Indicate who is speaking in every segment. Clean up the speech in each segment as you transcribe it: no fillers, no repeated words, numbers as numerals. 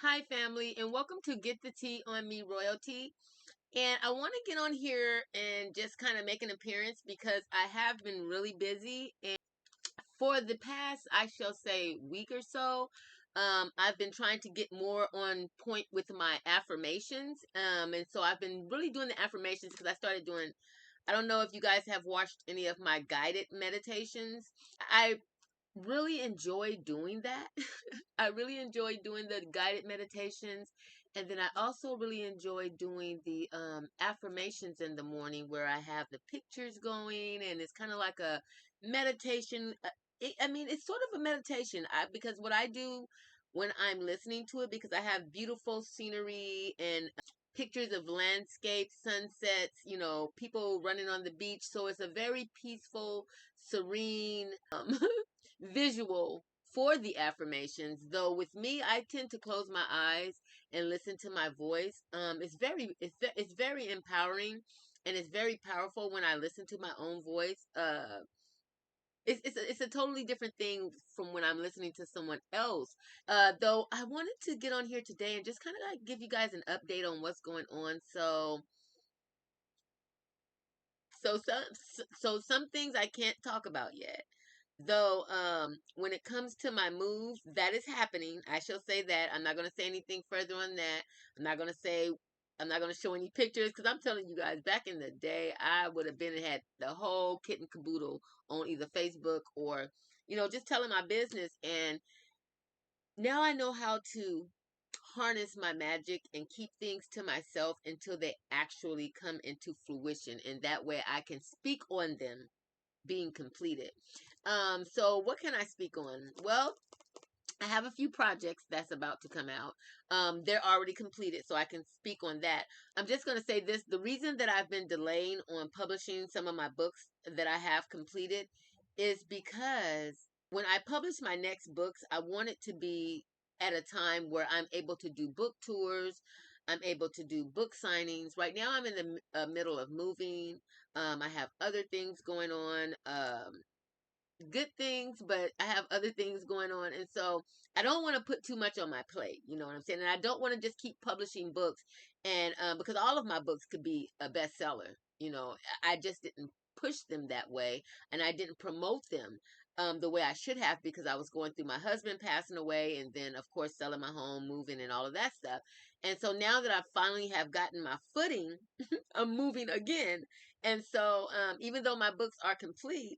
Speaker 1: Hi, family, and welcome to Get the Tea on Me Royalty. And I want to get on here and just kind of make an appearance because I have been really busy. And for the past, I shall say, week or so, I've been trying to get more on point with my affirmations. And so I've been really doing the affirmations because I started doing, I don't know if you guys have watched any of my guided meditations. I really enjoy doing that. I really enjoy doing the guided meditations. And then I also really enjoy doing the affirmations in the morning where I have the pictures going and it's kind of like a meditation. It's sort of a meditation because what I do when I'm listening to it, because I have beautiful scenery and pictures of landscapes, sunsets, people running on the beach. So it's a very peaceful, serene visual for the affirmations. Though with me, I tend to close my eyes and listen to my voice. It's very empowering and it's very powerful when I listen to my own voice. It's a totally different thing from when I'm listening to someone else. Though I wanted to get on here today and just kind of like give you guys an update on what's going on. So some things I can't talk about yet. Though when it comes to my move, that is happening. I shall say that. I'm not going to say anything further on that. I'm not going to say I'm not going to show any pictures because I'm telling you guys, back in the day, I would have been and had the whole kit and caboodle on either Facebook or, just telling my business. And now I know how to harness my magic and keep things to myself until they actually come into fruition. And that way I can speak on them being completed. So what can I speak on? Well, I have a few projects that's about to come out. They're already completed, so I can speak on that. I'm just going to say this. The reason that I've been delaying on publishing some of my books that I have completed is because when I publish my next books, I want it to be at a time where I'm able to do book tours. I'm able to do book signings. Right now, I'm in the middle of moving. I have other things going on. Good things, but I have other things going on. And so I don't want to put too much on my plate. You know what I'm saying? And I don't want to just keep publishing books and because all of my books could be a bestseller. I just didn't push them that way and I didn't promote them the way I should have because I was going through my husband passing away and then of course selling my home, moving and all of that stuff. And so now that I finally have gotten my footing, I'm moving again. And so even though my books are complete,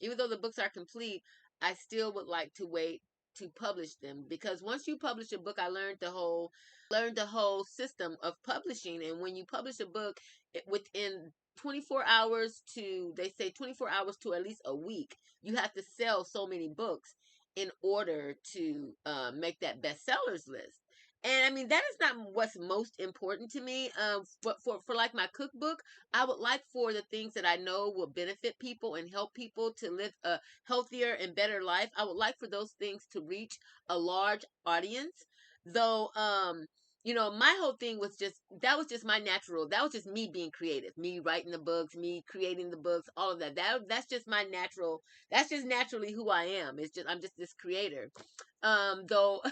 Speaker 1: even though the books are complete, I still would like to wait to publish them because once you publish a book, I learned the whole system of publishing. And when you publish a book, within 24 hours to they say 24 hours to at least a week, you have to sell so many books in order to make that bestsellers list. And I mean that is not what's most important to me. For like my cookbook, I would like for the things that I know will benefit people and help people to live a healthier and better life. I would like for those things to reach a large audience. Though my whole thing was just that was just my natural. That was just me being creative, me writing the books, me creating the books, all of that. That's just my natural. That's just naturally who I am. I'm just this creator. Though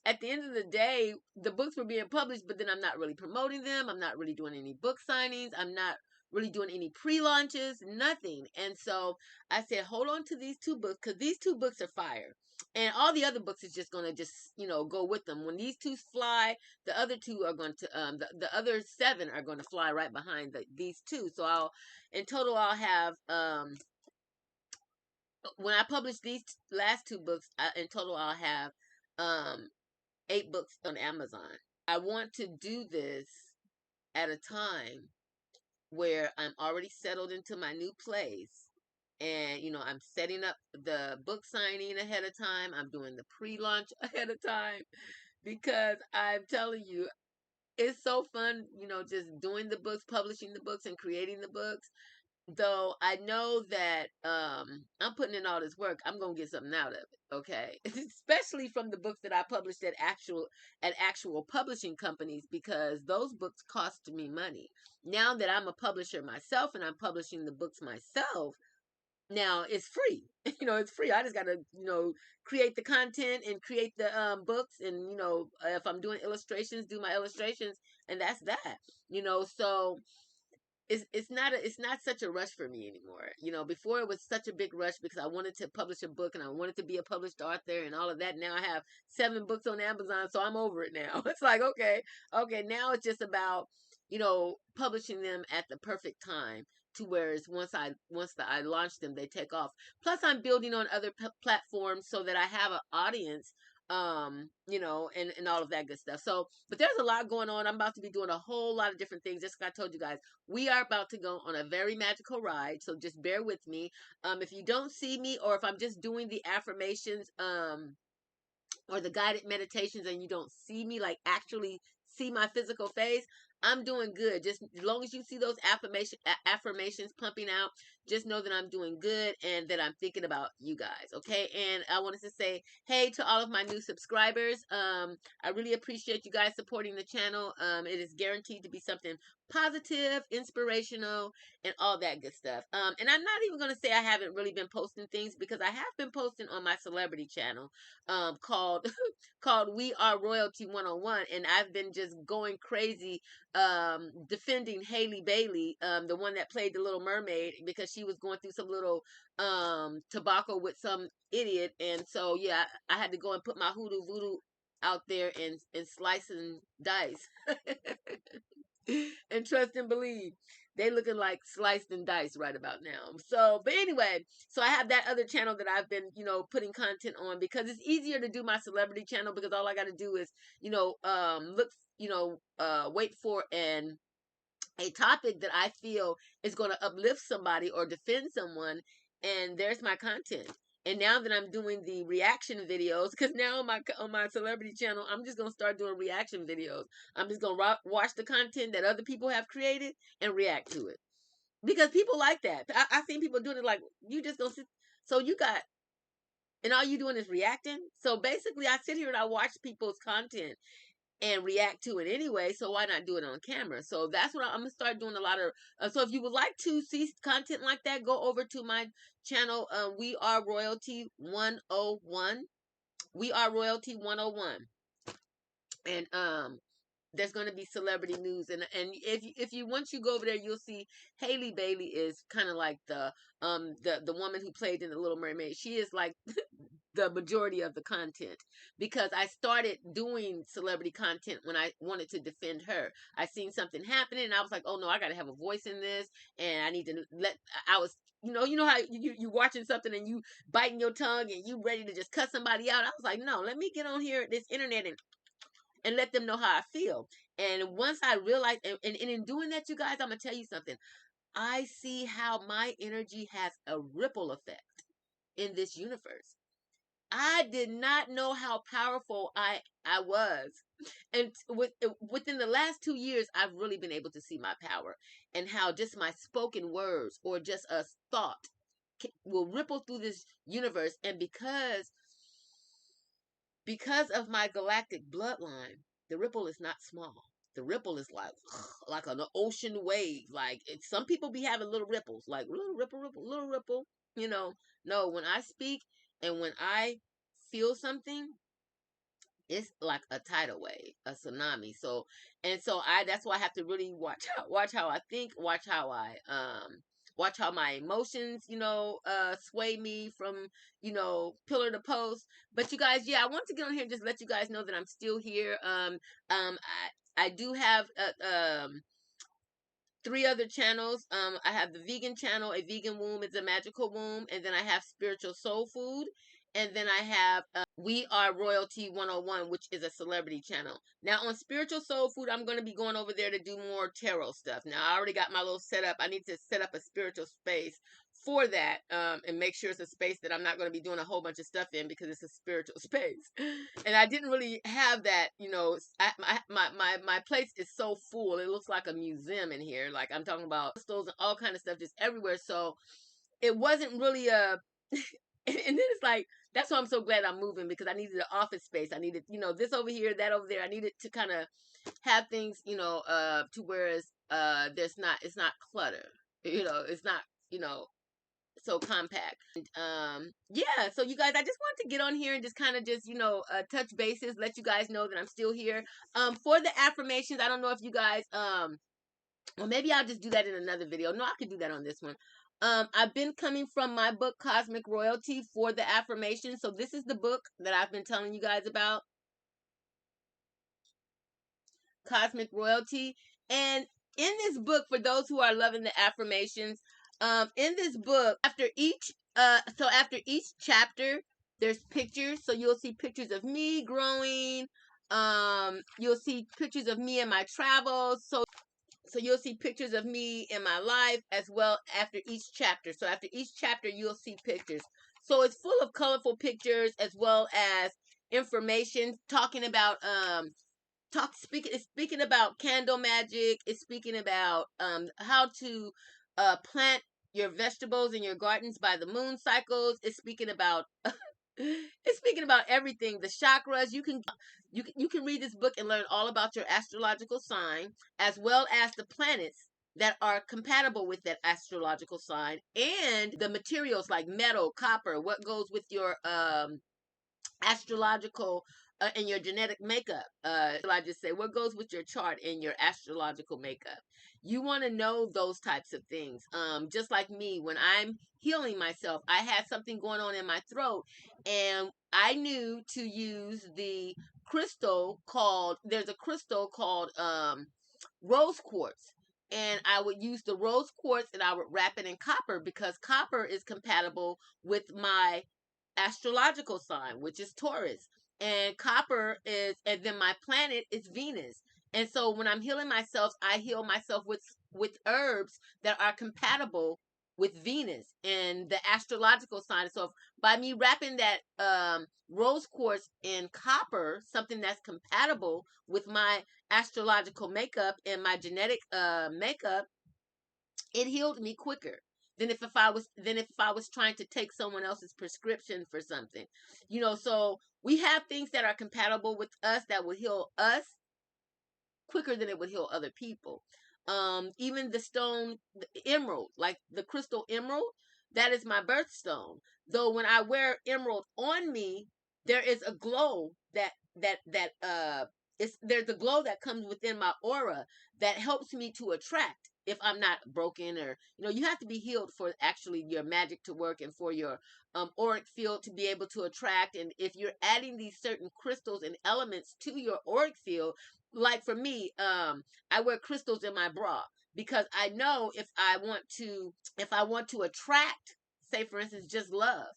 Speaker 1: at the end of the day, the books were being published, but then I'm not really promoting them. I'm not really doing any book signings. I'm not really doing any pre-launches, nothing. And so I said, hold on to these two books because these two books are fire. And all the other books is just going to go with them. When these two fly, the other two are going to, the other seven are going to fly right behind these two. So in total, I'll have, when I publish these last two books, in total, I'll have, 8 books on Amazon. I want to do this at a time where I'm already settled into my new place. And, I'm setting up the book signing ahead of time. I'm doing the pre launch ahead of time because I'm telling you, it's so fun, just doing the books, publishing the books, and creating the books. Though I know that I'm putting in all this work, I'm gonna get something out of it. Okay, especially from the books that I published at actual publishing companies because those books cost me money. Now that I'm a publisher myself and I'm publishing the books myself, Now it's free. It's free. I just gotta, create the content and create the books, and if I'm doing illustrations, do my illustrations, and that's that. So it's not such a rush for me anymore. Before it was such a big rush because I wanted to publish a book and I wanted to be a published author and all of that. Now I have 7 books on Amazon, so I'm over it now. It's like, okay, now it's just about, publishing them at the perfect time, to whereas once I launch them, they take off. Plus I'm building on other platforms so that I have an audience, and all of that good stuff. So, but there's a lot going on. I'm about to be doing a whole lot of different things. Just like I told you guys, we are about to go on a very magical ride, so just bear with me. If you don't see me, or if I'm just doing the affirmations, or the guided meditations, and you don't see me, like actually see my physical face, I'm doing good. Just as long as you see those affirmations pumping out, just know that I'm doing good and that I'm thinking about you guys. Okay. And I wanted to say hey to all of my new subscribers. I really appreciate you guys supporting the channel. It is guaranteed to be something positive, inspirational, and all that good stuff. And I'm not even going to say I haven't really been posting things, because I have been posting on my celebrity channel, called called We Are Royalty 101, and I've been just going crazy, defending Haley Bailey, the one that played the Little Mermaid, because she was going through some little tobacco with some idiot. And so yeah, I had to go and put my hoodoo voodoo out there and slice and dice. And trust and believe, they looking like sliced and diced right about now. So, but anyway, so I have that other channel that I've been, putting content on, because it's easier to do my celebrity channel, because all I got to do is, look, wait for a topic that I feel is going to uplift somebody or defend someone, and there's my content. And now that I'm doing the reaction videos, because now on my celebrity channel, I'm just gonna start doing reaction videos. I'm just gonna watch the content that other people have created and react to it, because people like that. I've seen people doing it, like, you just gonna sit. So you got, and all you doing is reacting. So basically, I sit here and I watch people's content and react to it anyway. So why not do it on camera? So that's what I'm gonna start doing a lot of. So if you would like to see content like that, go over to my channel. We Are Royalty 101. We Are Royalty 101. And there's going to be celebrity news, and if you once you go over there, you'll see Haley Bailey is kind of like the woman who played in the Little Mermaid. She is like the majority of the content, because I started doing celebrity content when I wanted to defend her. I seen something happening and I was like, oh no, I got to have a voice in this, and I need to let. I was, how you watching something and you biting your tongue and you ready to just cut somebody out. I was like, no, let me get on here this internet and let them know how I feel. And once I realized, and in doing that, you guys, I'm gonna tell you something. I see how my energy has a ripple effect in this universe. I did not know how powerful I was, and within the last 2 years, I've really been able to see my power, and how just my spoken words or just a thought will ripple through this universe. And because of my galactic bloodline, the ripple is not small. The ripple is like like an ocean wave. Like, some people be having little ripples, like little ripple, ripple, little ripple. You know, no, when I speak and when I feel something, it's like a tidal wave, a tsunami. So, and so that's why I have to really watch how I think, watch how my emotions, sway me from, pillar to post. But you guys, yeah, I want to get on here and just let you guys know that I'm still here. I do have 3 other channels. I have the vegan channel, A Vegan Womb is a Magical Womb, and then I have Spiritual Soul Food, and then I have We Are Royalty 101, which is a celebrity channel. Now on Spiritual Soul Food, I'm going to be going over there to do more tarot stuff. Now I already got my little setup. I need to set up a spiritual space for that, and make sure it's a space that I'm not going to be doing a whole bunch of stuff in, because it's a spiritual space. And I didn't really have that, my place is so full. It looks like a museum in here. Like, I'm talking about crystals and all kind of stuff just everywhere. So it wasn't really a and then it's like, that's why I'm so glad I'm moving, because I needed an office space. I needed, this over here, that over there. I needed to kind of have things, to whereas it's not clutter. It's not, so compact. And, yeah, so you guys, I just wanted to get on here and just kind of just, touch bases, let you guys know that I'm still here. For the affirmations, I don't know if you guys, well, maybe I'll just do that in another video. No, I could do that on this one. I've been coming from my book, Cosmic Royalty, for the affirmation. So this is the book that I've been telling you guys about, Cosmic Royalty. And in this book, for those who are loving the affirmations, in this book, after each chapter, there's pictures. So you'll see pictures of me growing. You'll see pictures of me in my travels. So you'll see pictures of me in my life as well after each chapter. So after each chapter, you'll see pictures. So it's full of colorful pictures as well as information talking about it's speaking about candle magic. It's speaking about how to plant your vegetables in your gardens by the moon cycles. It's speaking about it's speaking about everything, the chakras. You can read this book and learn all about your astrological sign as well as the planets that are compatible with that astrological sign, and the materials like metal, copper, what goes with your astrological and your genetic makeup. I just say what goes with your chart and your astrological makeup. You want to know those types of things. Just like me, when I'm healing myself, I had something going on in my throat, and I knew to use the crystal called. There's a crystal called rose quartz. And I would use the rose quartz and I would wrap it in copper because copper is compatible with my astrological sign, which is Taurus. And copper is, and then my planet is Venus. And so when I'm healing myself, I heal myself with herbs that are compatible with Venus and the astrological sign. So if, by me wrapping that rose quartz in copper, something that's compatible with my astrological makeup and my genetic makeup, it healed me quicker than if I was trying to take someone else's prescription for something. So we have things that are compatible with us that will heal us quicker than it would heal other people. Even the stone, the emerald, like the crystal emerald, that is my birthstone. Though when I wear emerald on me, there is a glow there's a glow that comes within my aura that helps me to attract if I'm not broken, or you have to be healed for actually your magic to work and for your auric field to be able to attract. And if you're adding these certain crystals and elements to your auric field, like for me, I wear crystals in my bra because I know if I want to attract, say for instance, just love,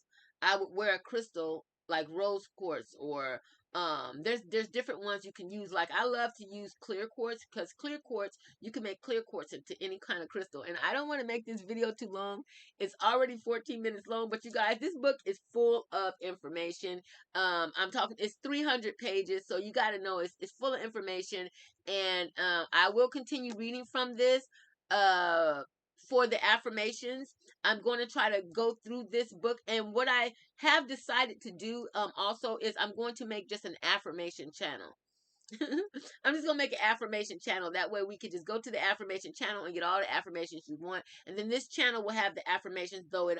Speaker 1: I would wear a crystal like rose quartz, or there's different ones you can use. Like I love to use clear quartz because clear quartz, you can make clear quartz into any kind of crystal. And I don't want to make this video too long. It's already 14 minutes long, but you guys, this book is full of information. I'm talking, it's 300 pages, so you got to know it's full of information. And I will continue reading from this. For the affirmations, I'm going to try to go through this book. And what I have decided to do also is I'm going to make just an affirmation channel. I'm just gonna make an affirmation channel. That way we could just go to the affirmation channel and get all the affirmations you want. And then this channel will have the affirmations, though it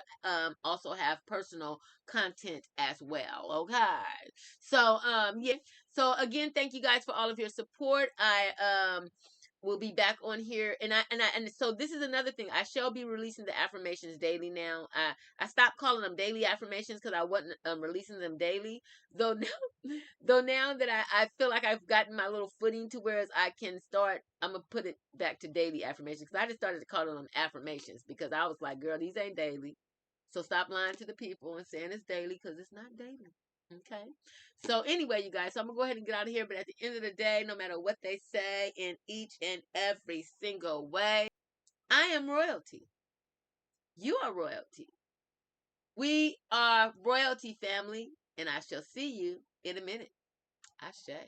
Speaker 1: also have personal content as well. Okay. So yeah. So again, thank you guys for all of your support. I will be back on here, and so this is another thing. I shall be releasing the affirmations daily now. I stopped calling them daily affirmations because I wasn't releasing them daily. Though now that I feel like I've gotten my little footing to whereas I can start, I'm gonna put it back to daily affirmations because I just started calling them affirmations because I was like, girl, these ain't daily. So stop lying to the people and saying it's daily because it's not daily. Okay. So anyway, you guys, so I'm gonna go ahead and get out of here. But at the end of the day, no matter what they say in each and every single way, I am royalty. You are royalty. We are royalty family, and I shall see you in a minute. Ashe.